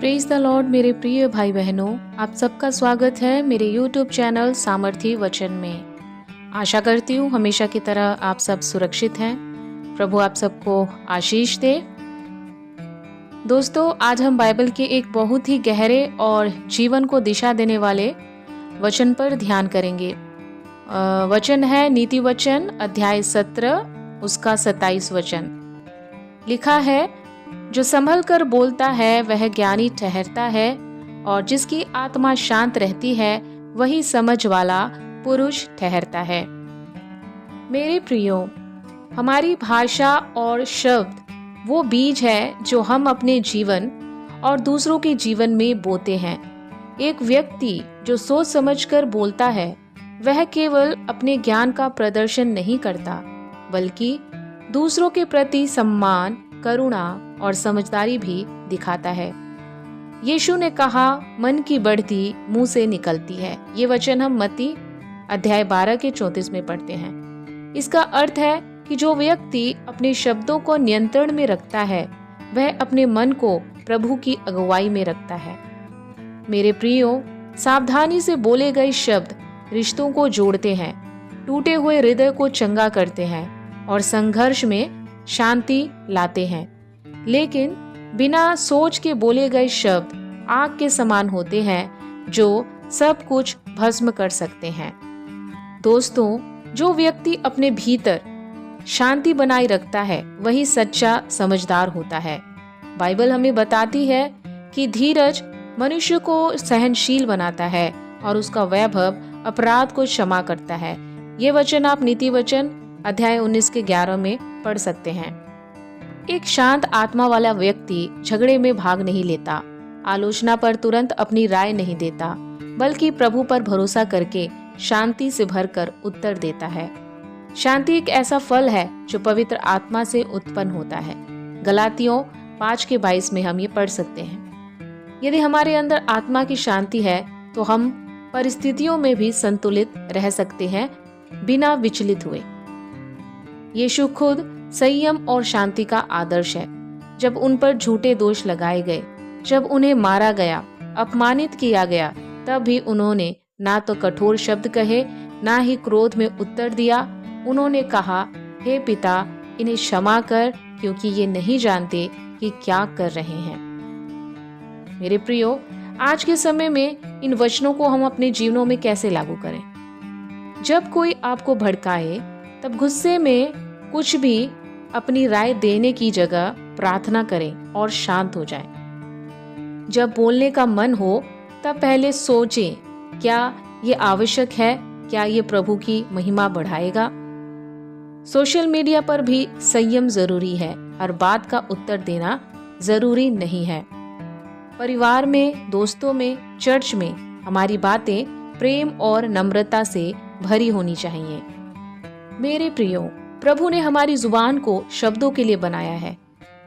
Praise the Lord मेरे प्रिय भाई बहनों, आप सबका स्वागत है मेरे YouTube चैनल सामर्थी वचन में। आशा करती हूँ हमेशा की तरह आप सब सुरक्षित हैं। प्रभु आप सबको आशीष दे। दोस्तों, आज हम बाइबल के एक बहुत ही गहरे और जीवन को दिशा देने वाले वचन पर ध्यान करेंगे। वचन है नीति वचन अध्याय 17 उसका 27 वचन। लिखा है, जो संभल कर बोलता है वह ज्ञानी ठहरता है, और जिसकी आत्मा शांत रहती है वही समझ वाला पुरुष ठहरता है। मेरे प्रियो, हमारी भाषा और शब्द वो बीज है जो हम अपने जीवन और दूसरों के जीवन में बोते हैं। एक व्यक्ति जो सोच समझकर बोलता है वह केवल अपने ज्ञान का प्रदर्शन नहीं करता, बल्कि दूसरों के प्रति सम्मान, करुणा और समझदारी भी दिखाता है। यीशु ने कहा, मन की बढ़ती मुंह से निकलती है। ये वचन हम मत्ती अध्याय 12 के 34 में पढ़ते हैं। इसका अर्थ है कि जो व्यक्ति अपने शब्दों को नियंत्रण में रखता है वह अपने मन को प्रभु की अगुवाई में रखता है। मेरे प्रियो, सावधानी से बोले गए शब्द रिश्तों को जोड़ते हैं, टूटे हुए हृदय को चंगा करते हैं और संघर्ष में शांति लाते हैं। लेकिन बिना सोच के बोले गए शब्द आग के समान होते हैं जो सब कुछ भस्म कर सकते हैं। दोस्तों, जो व्यक्ति अपने भीतर शांति बनाए रखता है वही सच्चा समझदार होता है। बाइबल हमें बताती है कि धीरज मनुष्य को सहनशील बनाता है और उसका वैभव अपराध को क्षमा करता है। ये वचन आप नीति वचन अध्याय 19 के 11 में पढ़ सकते हैं। एक शांत आत्मा वाला व्यक्ति झगड़े में भाग नहीं लेता, आलोचना पर तुरंत अपनी राय नहीं देता, बल्कि प्रभु पर भरोसा करके शांति से भरकर उत्तर देता है। शांति एक ऐसा फल है जो पवित्र आत्मा से उत्पन्न होता है। गलातियों 5 के 22 में हम ये पढ़ सकते हैं। यदि हमारे अंदर आत्मा की शांति है तो हम परिस्थितियों में भी संतुलित रह सकते हैं बिना विचलित हुए। यीशु खुद संयम और शांति का आदर्श है। जब उन पर झूठे दोष लगाए गए, जब उन्हें मारा गया, अपमानित किया गया, तब भी उन्होंने ना तो कठोर शब्द कहे, ना ही क्रोध में उत्तर दिया। उन्होंने कहा, हे पिता, इन्हें क्षमा कर, क्योंकि ये नहीं जानते कि क्या कर रहे हैं। मेरे प्रियो, आज के समय में इन वचनों को हम अपने जीवनों में कैसे लागू करें? जब कोई आपको भड़काए तब गुस्से में कुछ भी अपनी राय देने की जगह प्रार्थना करें और शांत हो जाएं। जब बोलने का मन हो तब पहले सोचें, क्या ये आवश्यक है? क्या ये प्रभु की महिमा बढ़ाएगा? सोशल मीडिया पर भी संयम जरूरी है। हर बात का उत्तर देना जरूरी नहीं है। परिवार में, दोस्तों में, चर्च में हमारी बातें प्रेम और नम्रता से भरी होनी चाहिए। मेरे प्रियो, प्रभु ने हमारी जुबान को शब्दों के लिए बनाया है,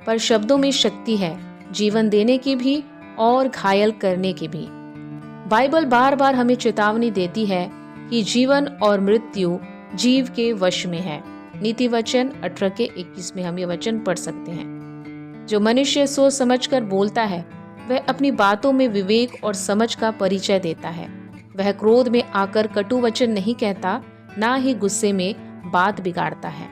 पर शब्दों में शक्ति है, जीवन देने की भी और घायल करने की भी। बाइबल बार बार हमें चेतावनी देती है कि जीवन और मृत्यु जीव के वश में है। नीति वचन 18 के 21 में हम ये वचन पढ़ सकते हैं। जो मनुष्य सोच समझकर बोलता है वह अपनी बातों में विवेक और समझ का परिचय देता है। वह क्रोध में आकर कटु वचन नहीं कहता, ना ही गुस्से में बात बिगाड़ता है।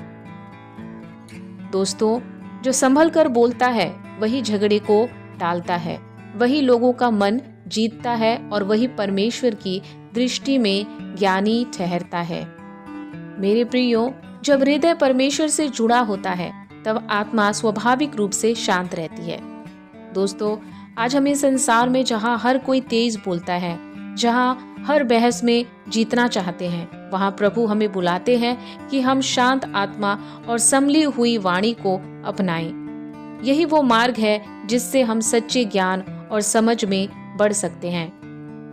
दोस्तों, जो संभल कर बोलता है वही झगड़े को टालता है, वही लोगों का मन जीतता है और वही परमेश्वर की दृष्टि में ज्ञानी ठहरता है। मेरे प्रियो, जब हृदय परमेश्वर से जुड़ा होता है तब आत्मा स्वाभाविक रूप से शांत रहती है। दोस्तों, आज हम इस संसार में जहाँ हर कोई तेज बोलता है, जहाँ हर बहस में जीतना चाहते हैं, वहाँ प्रभु हमें बुलाते हैं कि हम शांत आत्मा और संभली हुई वाणी को अपनाएं। यही वो मार्ग है जिससे हम सच्चे ज्ञान और समझ में बढ़ सकते हैं।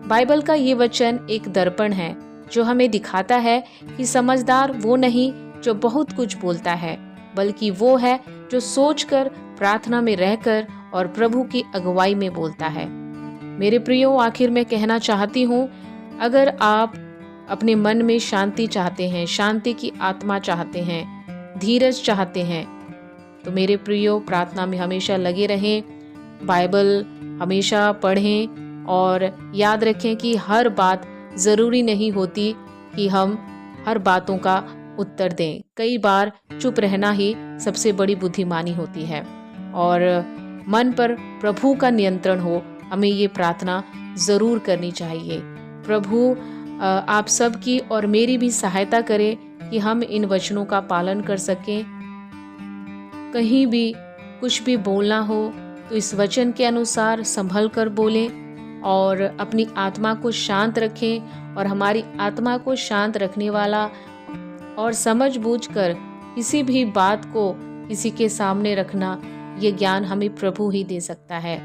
बाइबल का ये वचन एक दर्पण है जो हमें दिखाता है कि समझदार वो नहीं जो बहुत कुछ बोलता है, बल्कि वो है जो सोचकर, प्रार्थना में रहकर और प्रभु की अगुवाई में बोलता है। मेरे प्रियो, आखिर में कहना चाहती हूँ, अगर आप अपने मन में शांति चाहते हैं, शांति की आत्मा चाहते हैं, धीरज चाहते हैं, तो मेरे प्रियो प्रार्थना में हमेशा लगे रहें, बाइबल हमेशा पढ़ें और याद रखें कि हर बात ज़रूरी नहीं होती कि हम हर बातों का उत्तर दें। कई बार चुप रहना ही सबसे बड़ी बुद्धिमानी होती है। और मन पर प्रभु का नियंत्रण हो, हमें ये प्रार्थना ज़रूर करनी चाहिए। प्रभु आप सबकी और मेरी भी सहायता करें कि हम इन वचनों का पालन कर सकें। कहीं भी कुछ भी बोलना हो तो इस वचन के अनुसार संभल कर बोलें और अपनी आत्मा को शांत रखें। और हमारी आत्मा को शांत रखने वाला और समझबूझकर किसी भी बात को किसी के सामने रखना, ये ज्ञान हमें प्रभु ही दे सकता है।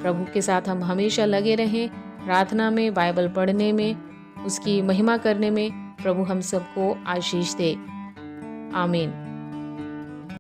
प्रभु के साथ हम हमेशा लगे रहें, प्रार्थना में, बाइबल पढ़ने में, उसकी महिमा करने में। प्रभु हम सबको आशीष दे। आमीन।